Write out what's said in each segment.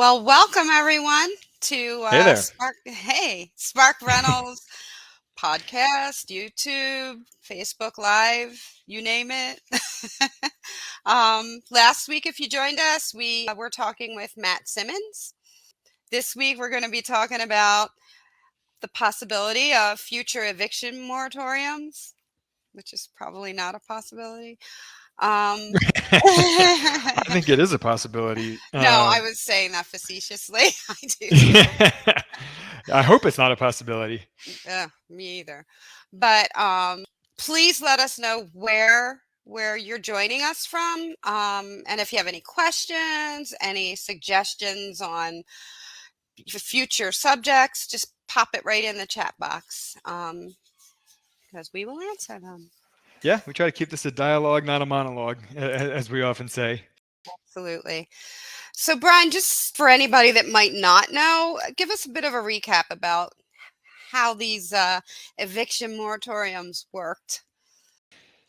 Well, welcome everyone to Hey there. Spark Rentals podcast, YouTube, Facebook Live, you name it. Last week, if you joined us, we were talking with Matt Simmons. This week, we're going to be talking about the possibility of future eviction moratoriums, which is probably not a possibility. Um, I think it is a possibility. no, I was saying that facetiously. I do too. I hope it's not a possibility. Me either. But please let us know where you're joining us from, and if you have any questions, any suggestions on future subjects, just pop it right in the chat box, because we will answer them. Yeah, we try to keep this a dialogue, not a monologue, as we often say. Absolutely. So, Brian, just for anybody that might not know, give us a bit of a recap about how these eviction moratoriums worked.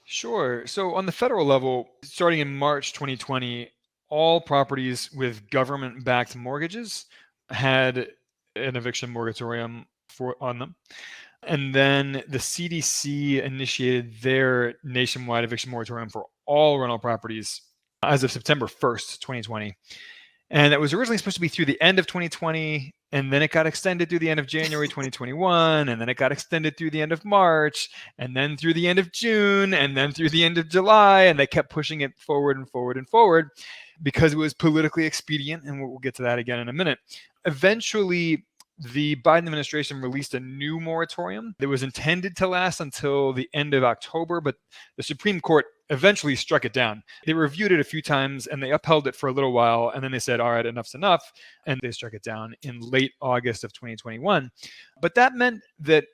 Sure. So on the federal level, starting in March 2020, all properties with government-backed mortgages had an eviction moratorium on them. And then the CDC initiated their nationwide eviction moratorium for all rental properties as of September 1st, 2020. And it was originally supposed to be through the end of 2020, and then it got extended through the end of January 2021, and then it got extended through the end of March, and then through the end of June, and then through the end of July, and they kept pushing it forward and forward and forward because it was politically expedient, and we'll get to that again in a minute. Eventually, the Biden administration released a new moratorium that was intended to last until the end of October, but the Supreme Court eventually struck it down. They reviewed it a few times and they upheld it for a little while, and then they said, all right, enough's enough, and they struck it down in late August of 2021. But that meant that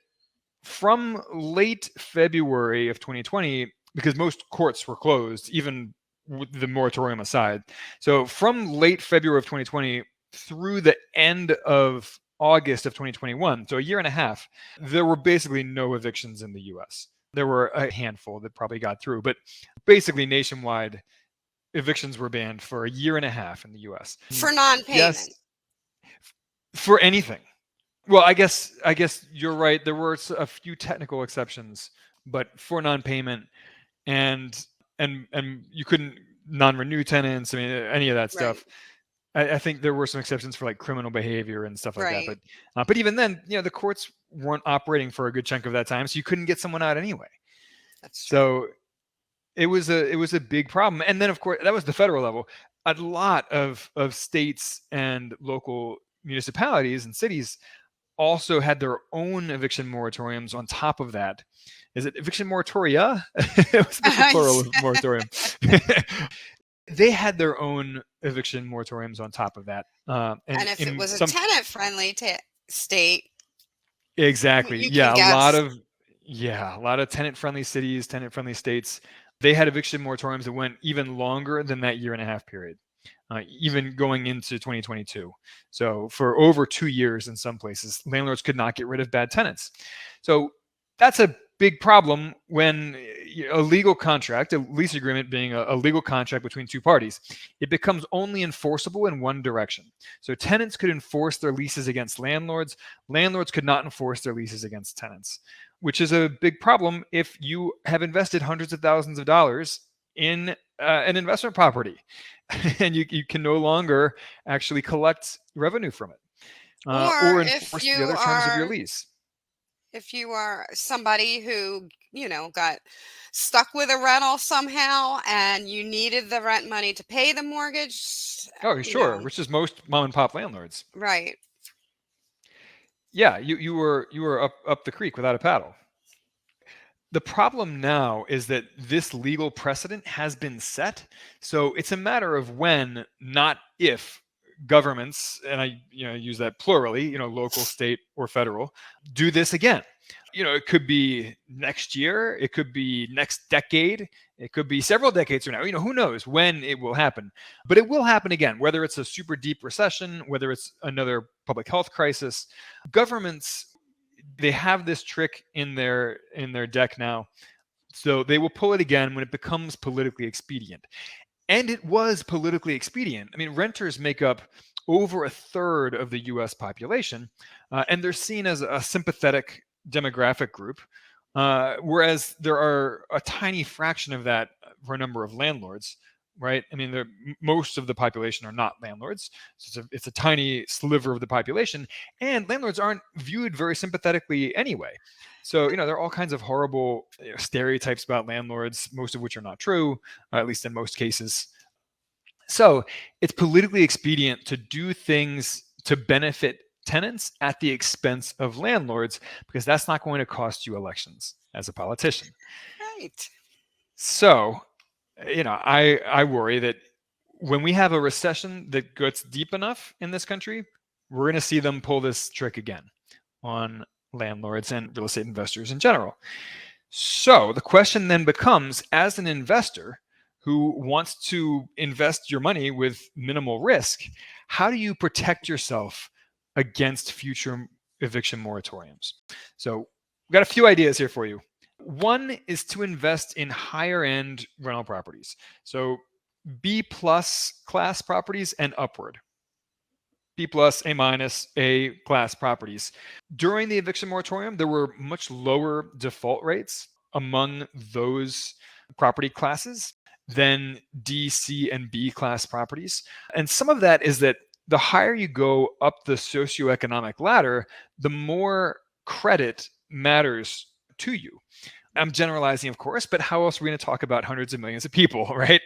from late February of 2020, because most courts were closed, even with the moratorium aside, so from late February of 2020 through the end of August of 2021, so a year and a half, there were basically no evictions in the US. There were a handful that probably got through, but basically nationwide, evictions were banned for a year and a half in the US. For non-payment. Yes, for anything. Well, I guess you're right. There were a few technical exceptions, but for non-payment and you couldn't non-renew tenants. I mean, any of that stuff. I think there were some exceptions for like criminal behavior and stuff like that. But even then, the courts weren't operating for a good chunk of that time, so you couldn't get someone out anyway. That's true. So it was a big problem. And then, of course, that was the federal level. A lot of states and local municipalities and cities also had their own eviction moratoriums on top of that. Is it eviction moratoria? It was the plural of moratorium. They had their own eviction moratoriums on top of that. And if it was a tenant-friendly state, exactly, a lot of tenant-friendly cities, tenant-friendly states, they had eviction moratoriums that went even longer than that year and a half period, even going into 2022. So for over 2 years in some places, landlords could not get rid of bad tenants. So that's a big problem when a legal contract, a lease agreement being a legal contract between two parties, it becomes only enforceable in one direction. So tenants could enforce their leases against landlords. Landlords could not enforce their leases against tenants, which is a big problem if you have invested hundreds of thousands of dollars in an investment property and you can no longer actually collect revenue from it or enforce the other terms of your lease. If you are somebody who, got stuck with a rental somehow and you needed the rent money to pay the mortgage. Oh, sure. Which is most mom and pop landlords. Right. Yeah, you were up the creek without a paddle. The problem now is that this legal precedent has been set. So it's a matter of when, not if, governments, and I use that plurally, local, state, or federal, do this again. It could be next year, it could be next decade, it could be several decades from now. Who knows when it will happen, but it will happen again, whether it's a super deep recession, whether it's another public health crisis. Governments, they have this trick in their deck now, so they will pull it again when it becomes politically expedient. And it was politically expedient. I mean, renters make up over a third of the US population, and they're seen as a sympathetic demographic group, whereas there are a tiny fraction of that for a number of landlords, right? I mean, most of the population are not landlords. So it's a tiny sliver of the population, and landlords aren't viewed very sympathetically anyway. So, there are all kinds of horrible stereotypes about landlords, most of which are not true, at least in most cases. So it's politically expedient to do things to benefit tenants at the expense of landlords, because that's not going to cost you elections as a politician. Right. So, I worry that when we have a recession that gets deep enough in this country, we're going to see them pull this trick again on landlords and real estate investors in general. So the question then becomes, as an investor who wants to invest your money with minimal risk, how do you protect yourself against future eviction moratoriums? So we've got a few ideas here for you. One is to invest in higher end rental properties. So B plus class properties and upward. B plus, A minus, A class properties. During the eviction moratorium, there were much lower default rates among those property classes than D, C, and B class properties. And some of that is that the higher you go up the socioeconomic ladder, the more credit matters to you. I'm generalizing, of course, but how else are we going to talk about hundreds of millions of people, right?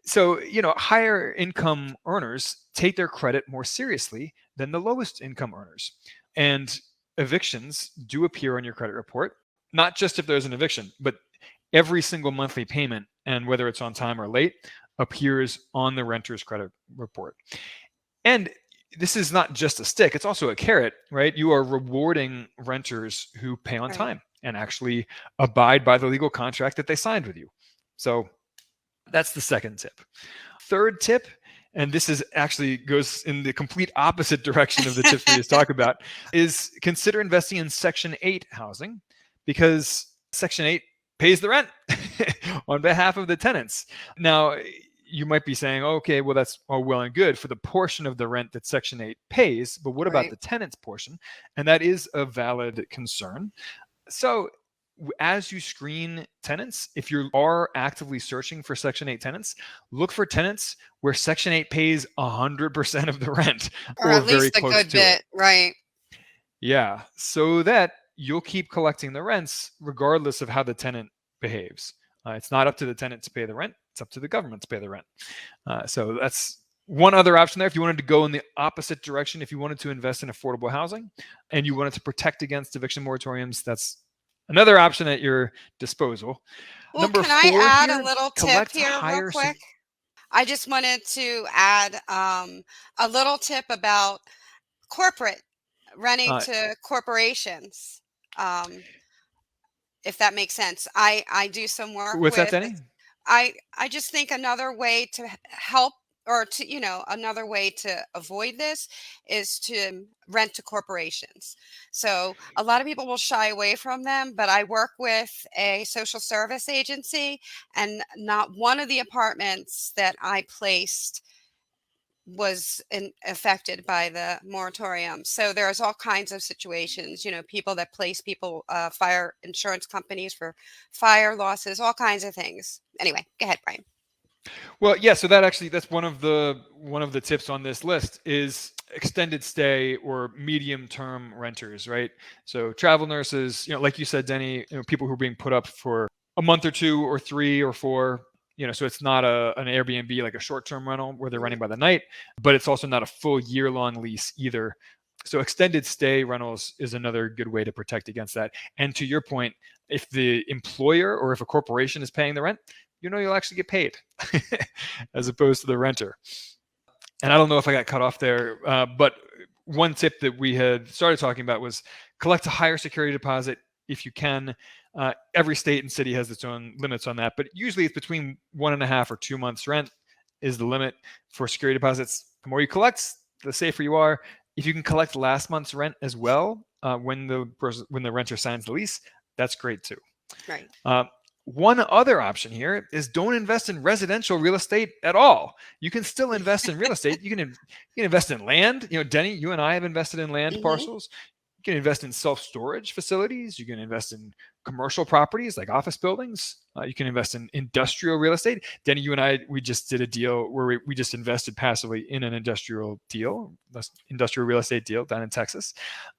So, higher income earners take their credit more seriously than the lowest income earners. And evictions do appear on your credit report, not just if there's an eviction, but every single monthly payment, and whether it's on time or late, appears on the renter's credit report. And this is not just a stick, it's also a carrot, right? You are rewarding renters who pay on time and actually abide by the legal contract that they signed with you. So that's the second tip. Third tip, and this is actually goes in the complete opposite direction of the tips we just talked about, is consider investing in Section 8 housing, because Section 8 pays the rent on behalf of the tenants. Now, you might be saying, okay, well, that's all well and good for the portion of the rent that Section 8 pays, but what about the tenant's portion? And that is a valid concern. So as you screen tenants, if you are actively searching for Section 8 tenants, look for tenants where Section 8 pays 100% of the rent, or at least a good bit, right? Yeah, so that you'll keep collecting the rents regardless of how the tenant behaves. It's not up to the tenant to pay the rent. It's up to the government to pay the rent. So that's one other option there. If you wanted to go in the opposite direction, if you wanted to invest in affordable housing and you wanted to protect against eviction moratoriums, that's another option at your disposal. Well, can I add a little tip here real quick? I just wanted to add a little tip about corporate renting to corporations. If that makes sense. I do some work with that, Denny? I just think another way to help, or to, another way to avoid this is to rent to corporations. So a lot of people will shy away from them, but I work with a social service agency, and not one of the apartments that I placed was affected by the moratorium. So there's all kinds of situations, people that place people, fire insurance companies for fire losses, all kinds of things. Anyway, go ahead, Brian. Well, yeah, so that's one of the tips on this list is extended stay or medium term renters, right? So travel nurses, like you said, Denny, people who are being put up for a month or two or 3 or 4. So it's not an Airbnb, like a short-term rental where they're renting by the night, but it's also not a full year-long lease either. So extended stay rentals is another good way to protect against that. And to your point, if the employer or if a corporation is paying the rent, you'll actually get paid as opposed to the renter. And I don't know if I got cut off there, but one tip that we had started talking about was collect a higher security deposit if you can. Every state and city has its own limits on that, but usually it's between 1.5 or 2 months rent is the limit for security deposits. The more you collect, the safer you are. If you can collect last month's rent as well, when the renter signs the lease, that's great too. Right. One other option here is don't invest in residential real estate at all. You can still invest in real estate. You can invest in land. Denny, you and I have invested in land Hmm. parcels. You can invest in self-storage facilities. You can invest in commercial properties like office buildings. You can invest in industrial real estate. Denny, you and I, we just did a deal where we just invested passively in an industrial real estate deal down in Texas.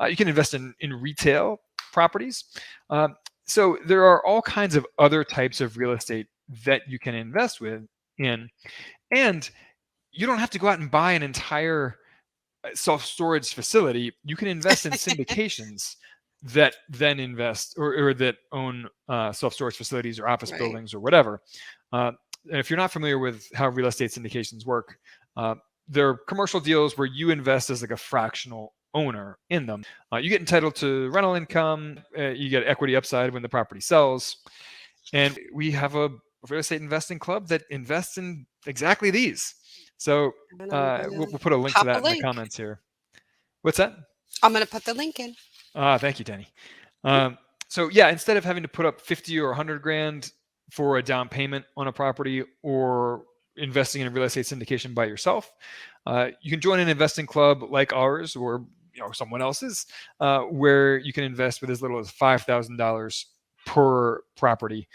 You can invest in retail properties. So there are all kinds of other types of real estate that you can invest in, and you don't have to go out and buy an entire self-storage facility. You can invest in syndications that then invest or that own self-storage facilities or office Right. buildings or whatever. And if you're not familiar with how real estate syndications work, there are commercial deals where you invest as like a fractional owner in them. You get entitled to rental income. You get equity upside when the property sells. And we have a real estate investing club that invests in exactly these. So And I'm we'll gonna put a link to pop a that in the link. comments here. What's that? I'm gonna put the link in. Thank you, Denny. So yeah, instead of having to put up 50 or 100 grand for a down payment on a property or investing in a real estate syndication by yourself, you can join an investing club like ours or someone else's, where you can invest with as little as $5,000 per property,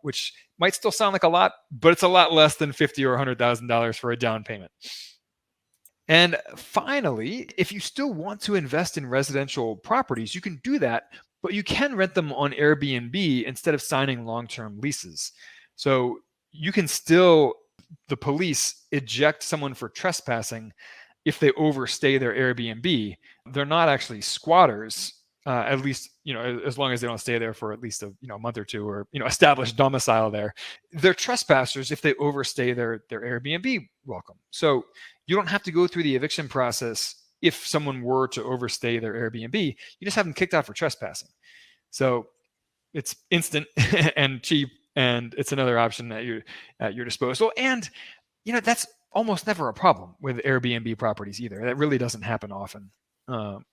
which might still sound like a lot, but it's a lot less than $50,000 or $100,000 for a down payment. And finally, if you still want to invest in residential properties, you can do that, but you can rent them on Airbnb instead of signing long-term leases. So you can still, the police eject someone for trespassing if they overstay their Airbnb. They're not actually squatters, at least as long as they don't stay there for at least a month or two, or established domicile there. They're trespassers if they overstay their Airbnb welcome. So you don't have to go through the eviction process if someone were to overstay their Airbnb. You just have them kicked out for trespassing. So it's instant and cheap, and it's another option at your disposal. And that's almost never a problem with Airbnb properties either. That really doesn't happen often,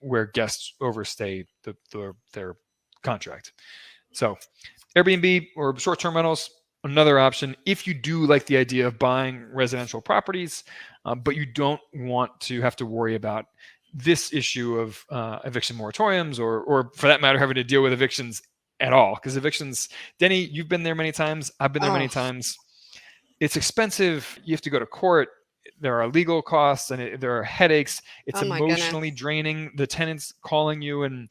where guests overstay their contract. So Airbnb or short-term rentals, another option if you do like the idea of buying residential properties, but you don't want to have to worry about this issue of eviction moratoriums or for that matter, having to deal with evictions at all. Because evictions, Denny, you've been there many times. I've been there many Oh, times. It's expensive. You have to go to court. There are legal costs and there are headaches. It's oh my goodness. emotionally draining. The tenants calling you and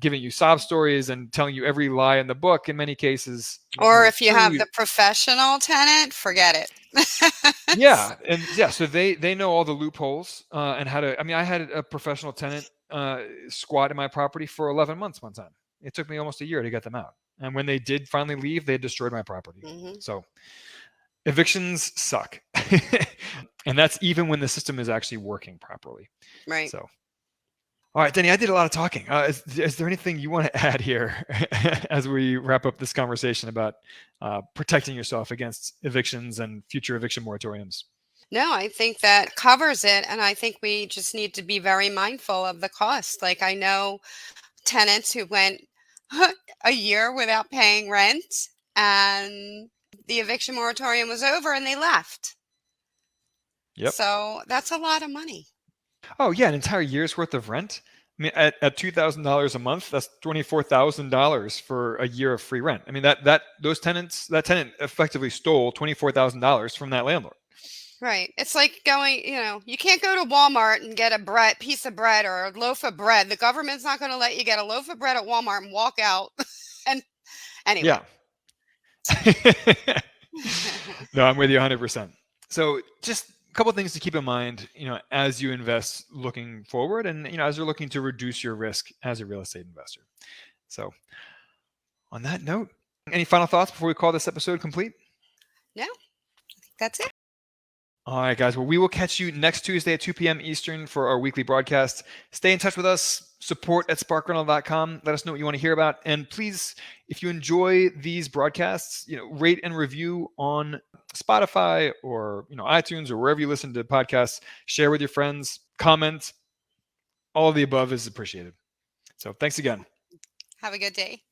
giving you sob stories and telling you every lie in the book in many cases. Or Number if you have two, the professional tenant, forget it. yeah, and yeah, so they know all the loopholes and how to. I mean, I had a professional tenant squat in my property for 11 months one time. It took me almost a year to get them out, and when they did finally leave, they destroyed my property. Hmm. So evictions suck, and that's even when the system is actually working properly. Right. So. All right, Denny, I did a lot of talking. Is there anything you want to add here as we wrap up this conversation about protecting yourself against evictions and future eviction moratoriums? No, I think that covers it. And I think we just need to be very mindful of the cost. Like I know tenants who went a year without paying rent and the eviction moratorium was over and they left. Yep. So that's a lot of money. Oh, yeah, an entire year's worth of rent. I mean, at $2,000 a month, that's $24,000 for a year of free rent. I mean, that tenant effectively stole $24,000 from that landlord. Right. It's like going, you can't go to Walmart and get a piece of bread or a loaf of bread. The government's not going to let you get a loaf of bread at Walmart and walk out. And anyway. Yeah. No, I'm with you 100%. So just a couple of things to keep in mind, as you invest looking forward and, as you're looking to reduce your risk as a real estate investor. So on that note, any final thoughts before we call this episode complete? No, that's it. All right, guys. Well, we will catch you next Tuesday at 2 p.m. Eastern for our weekly broadcast. Stay in touch with us. Support@sparkrental.com. Let us know what you want to hear about. And please, if you enjoy these broadcasts, rate and review on Spotify or, iTunes or wherever you listen to podcasts. Share with your friends. Comment. All of the above is appreciated. So thanks again. Have a good day.